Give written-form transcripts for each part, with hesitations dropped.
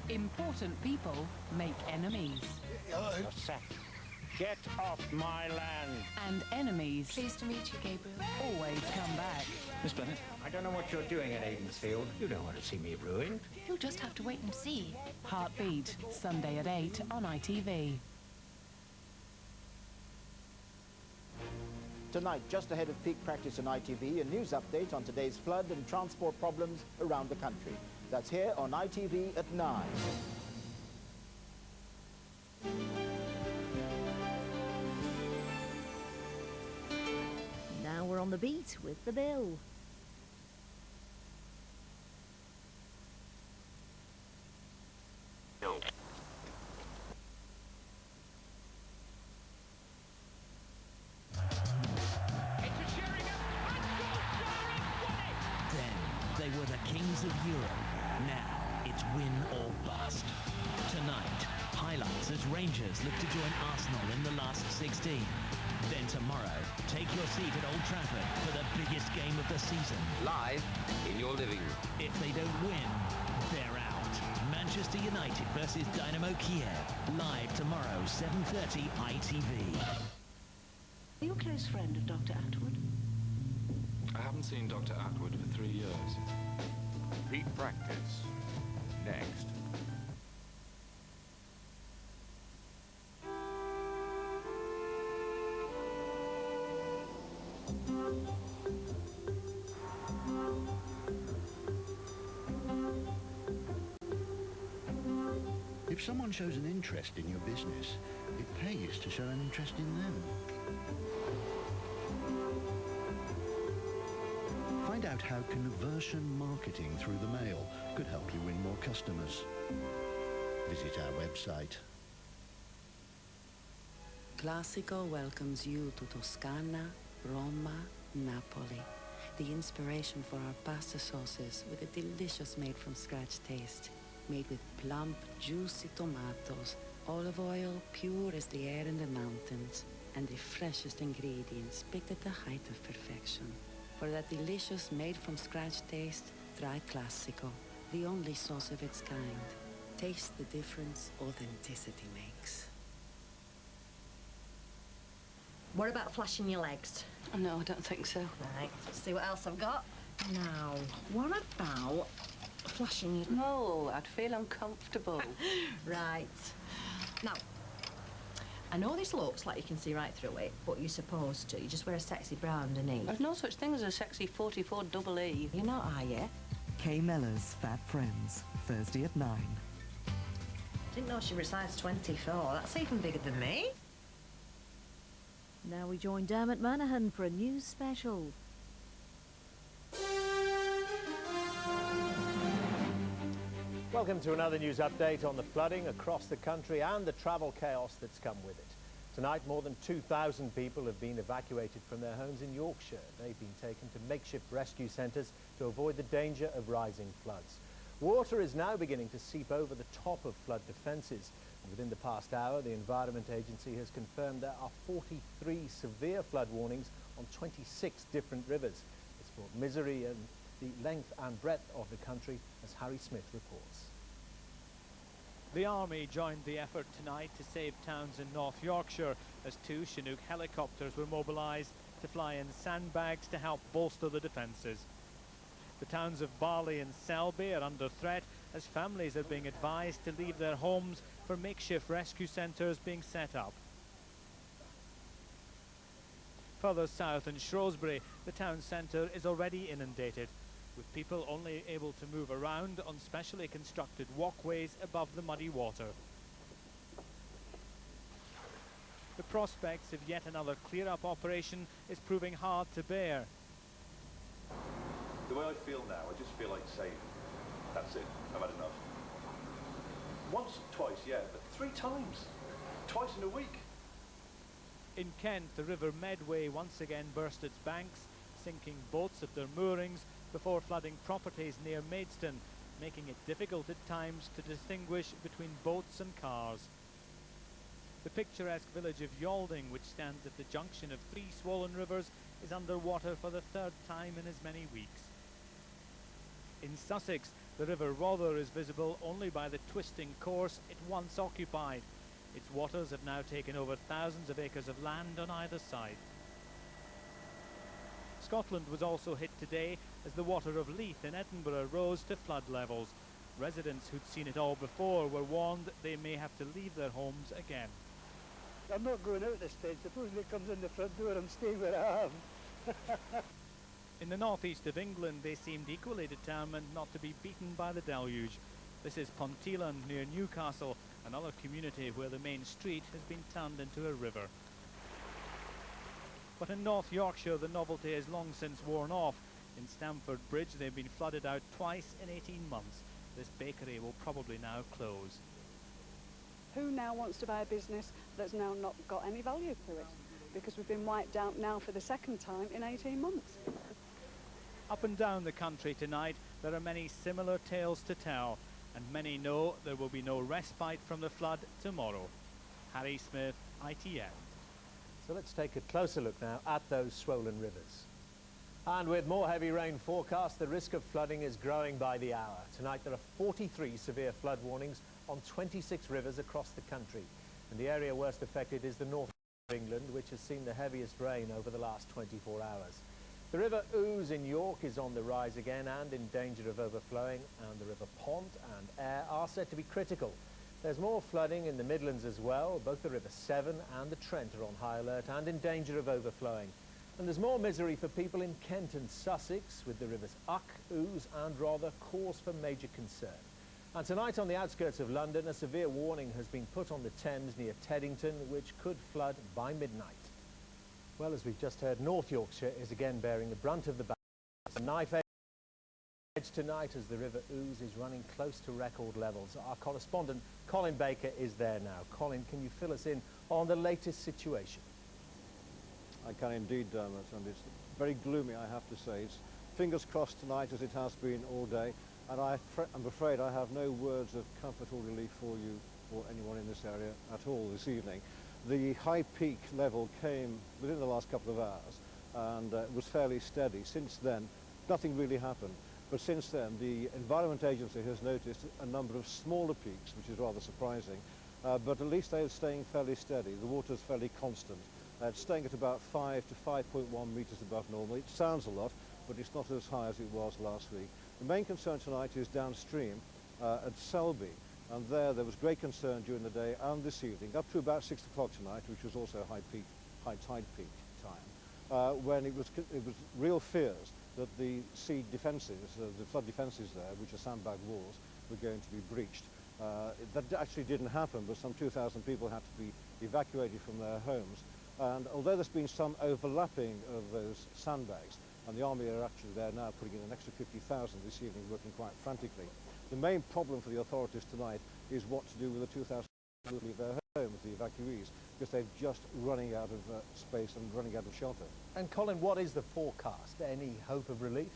Important people make enemies. Get off my land. And enemies Pleased to meet you, Gabriel. always come back. Miss Bennett, I don't know what you're doing at Aidensfield. You don't want to see me ruined. You'll just have to wait and see. Heartbeat, Sunday at 8 on ITV. Tonight, just ahead of peak practice on ITV, a news update on today's flood and transport problems around the country. That's here on ITV at 9. Now we're on the beat with the bill. They were the kings of Europe. Now it's win or bust. Tonight, highlights as Rangers look to join Arsenal in the last 16. Then tomorrow, take your seat at Old Trafford for the biggest game of the season. Live in your living room. If they don't win, they're out. Manchester United versus Dynamo Kiev. Live tomorrow, 7:30 ITV. Are you a close friend of Dr. Atwood? I haven't seen Dr. Atwood for 3 years. Peak practice. Next. If someone shows an interest in your business, it pays to show an interest in them. Find out how conversion marketing through the mail could help you win more customers. Visit our website. Classico welcomes you to Toscana, Roma, Napoli. The inspiration for our pasta sauces with a delicious made-from-scratch taste. Made with plump, juicy tomatoes, olive oil pure as the air in the mountains, and the freshest ingredients picked at the height of perfection. For that delicious made-from-scratch taste, try Classico, the only sauce of its kind. Taste the difference authenticity makes. What about flashing your legs? No, I don't think so. Right, let's see what else I've got. Now, what about flashing your... No, I'd feel uncomfortable. Right. Now, I know this looks like you can see right through it, but you're supposed to. You just wear a sexy bra underneath. There's no such thing as a sexy 44 double E. You're not, are you? Kay Mellor's Fat Friends, Thursday at 9. Didn't know she was size 24. That's even bigger than me. Now we join Dermot Monaghan for a news special. Welcome to another news update on the flooding across the country and the travel chaos that's come with it. Tonight, more than 2,000 people have been evacuated from their homes in Yorkshire. They've been taken to makeshift rescue centres to avoid the danger of rising floods. Water is now beginning to seep over the top of flood defences. Within the past hour, the Environment Agency has confirmed there are 43 severe flood warnings on 26 different rivers. It's brought misery in the length and breadth of the country, as Harry Smith reports. The Army joined the effort tonight to save towns in North Yorkshire as 2 Chinook helicopters were mobilised to fly in sandbags to help bolster the defences. The towns of Barley and Selby are under threat as families are being advised to leave their homes for makeshift rescue centres being set up. Further south in Shrewsbury, the town centre is already inundated, with people only able to move around on specially constructed walkways above the muddy water. The prospects of yet another clear-up operation is proving hard to bear. The way I feel now, I just feel like saying, that's it, I've had enough. Once, twice, yeah, but 3 times. Twice in a week. In Kent, the River Medway once again burst its banks, sinking boats at their moorings before flooding properties near Maidstone, making it difficult at times to distinguish between boats and cars. The picturesque village of Yalding, which stands at the junction of 3 swollen rivers, is underwater for the 3rd time in as many weeks. In Sussex, the The River Rother is visible only by the twisting course it once occupied. Its waters have now taken over thousands of acres of land on either side. Scotland was also hit today as the water of Leith in Edinburgh rose to flood levels. Residents who'd seen it all before were warned they may have to leave their homes again. I'm not going out at this stage. Supposing it comes in the front door, I'm staying where I am. In the northeast of England, they seemed equally determined not to be beaten by the deluge. This is Ponteland near Newcastle, another community where the main street has been turned into a river. But in North Yorkshire, the novelty is long since worn off. In Stamford Bridge, they've been flooded out twice in 18 months. This bakery will probably now close. Who now wants to buy a business that's now not got any value to it? Because we've been wiped out now for the second time in 18 months. Up and down the country tonight, there are many similar tales to tell, and many know there will be no respite from the flood tomorrow. Harry Smith, ITV. So let's take a closer look now at those swollen rivers. And with more heavy rain forecast, the risk of flooding is growing by the hour. Tonight there are 43 severe flood warnings on 26 rivers across the country. And the area worst affected is the north of England, which has seen the heaviest rain over the last 24 hours. The River Ouse in York is on the rise again and in danger of overflowing, and the River Pont and Aire are said to be critical. There's more flooding in the Midlands as well. Both the River Severn and the Trent are on high alert and in danger of overflowing. And there's more misery for people in Kent and Sussex, with the rivers Uck, Ouse and Rother cause for major concern. And tonight on the outskirts of London, a severe warning has been put on the Thames near Teddington, which could flood by midnight. Well, as we've just heard, North Yorkshire is again bearing the brunt of the battle. It's a knife edge tonight as the River Ouse is running close to record levels. Our correspondent Colin Baker is there now. Colin, can you fill us in on the latest situation? I can indeed, Dermot, and it's very gloomy, I have to say. It's fingers crossed tonight, as it has been all day, and I'm afraid I have no words of comfort or relief for you or anyone in this area at all this evening. The high peak level came within the last couple of hours, and it was fairly steady. Since then, nothing really happened. But since then, the Environment Agency has noticed a number of smaller peaks, which is rather surprising, but at least they are staying fairly steady. The water's fairly constant. It's staying at about 5 to 5.1 metres above normal. It sounds a lot, but it's not as high as it was last week. The main concern tonight is downstream at Selby, and there was great concern during the day and this evening, up to about 6 o'clock tonight, which was also high tide peak time, when it was real fears that the sea defences, the flood defences there, which are sandbag walls, were going to be breached. That actually didn't happen, but some 2,000 people had to be evacuated from their homes. And although there's been some overlapping of those sandbags, and the army are actually there now putting in an extra 50,000 this evening, working quite frantically, the main problem for the authorities tonight is what to do with the 2,000 people who leave their homes, the evacuees, because they're just running out of space and running out of shelter. And Colin, what is the forecast? Any hope of relief?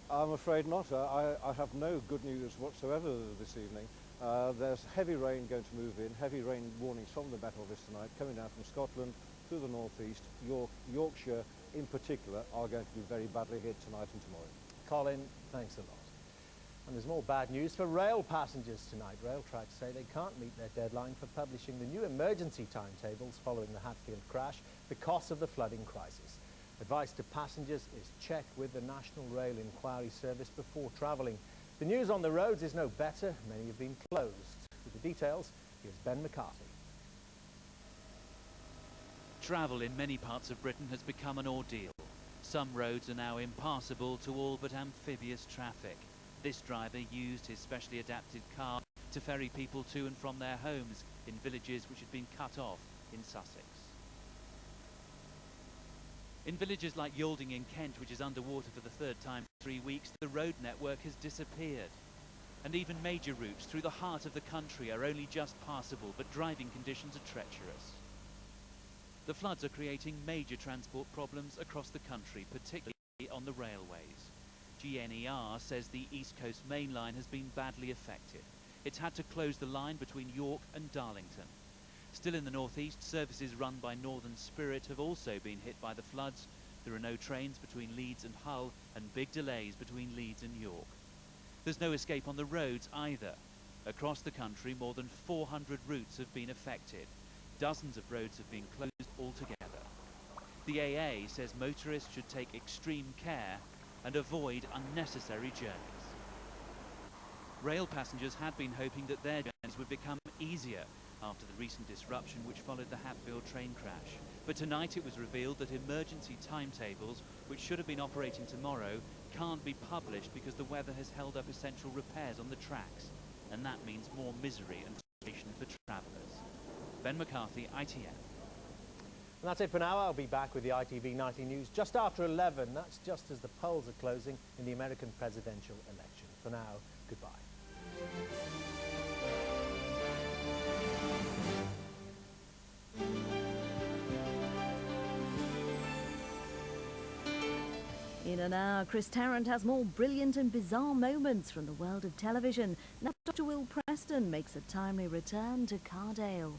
I'm afraid not. I have no good news whatsoever this evening. There's heavy rain going to move in, heavy rain warnings from the Met Office tonight, coming down from Scotland through the northeast. Yorkshire in particular are going to be very badly hit tonight and tomorrow. Colin, thanks a lot. And there's more bad news for rail passengers tonight. Rail tracks say they can't meet their deadline for publishing the new emergency timetables following the Hatfield crash because of the flooding crisis. Advice to passengers is check with the National Rail Inquiry Service before travelling. The news on the roads is no better. Many have been closed. With the details, here's Ben McCarthy. Travel in many parts of Britain has become an ordeal. Some roads are now impassable to all but amphibious traffic. This driver used his specially adapted car to ferry people to and from their homes in villages which had been cut off in Sussex. In villages like Yalding in Kent, which is underwater for the third time in 3 weeks, the road network has disappeared. And even major routes through the heart of the country are only just passable, but driving conditions are treacherous. The floods are creating major transport problems across the country, particularly on the railways. GNER says the East Coast Main Line has been badly affected. It's had to close the line between York and Darlington. Still in the northeast, services run by Northern Spirit have also been hit by the floods. There are no trains between Leeds and Hull and big delays between Leeds and York. There's no escape on the roads either. Across the country, more than 400 routes have been affected. Dozens of roads have been closed altogether. The AA says motorists should take extreme care and avoid unnecessary journeys. Rail passengers had been hoping that their journeys would become easier after the recent disruption which followed the Hatfield train crash. But tonight it was revealed that emergency timetables, which should have been operating tomorrow, can't be published because the weather has held up essential repairs on the tracks. And that means more misery and frustration for travellers. Ben McCarthy, ITV. And that's it for now. I'll be back with the ITV Nightly News just after 11. That's just as the polls are closing in the American presidential election. For now, goodbye. In an hour, Chris Tarrant has more brilliant and bizarre moments from the world of television. Now Dr. Will Preston makes a timely return to Cardale.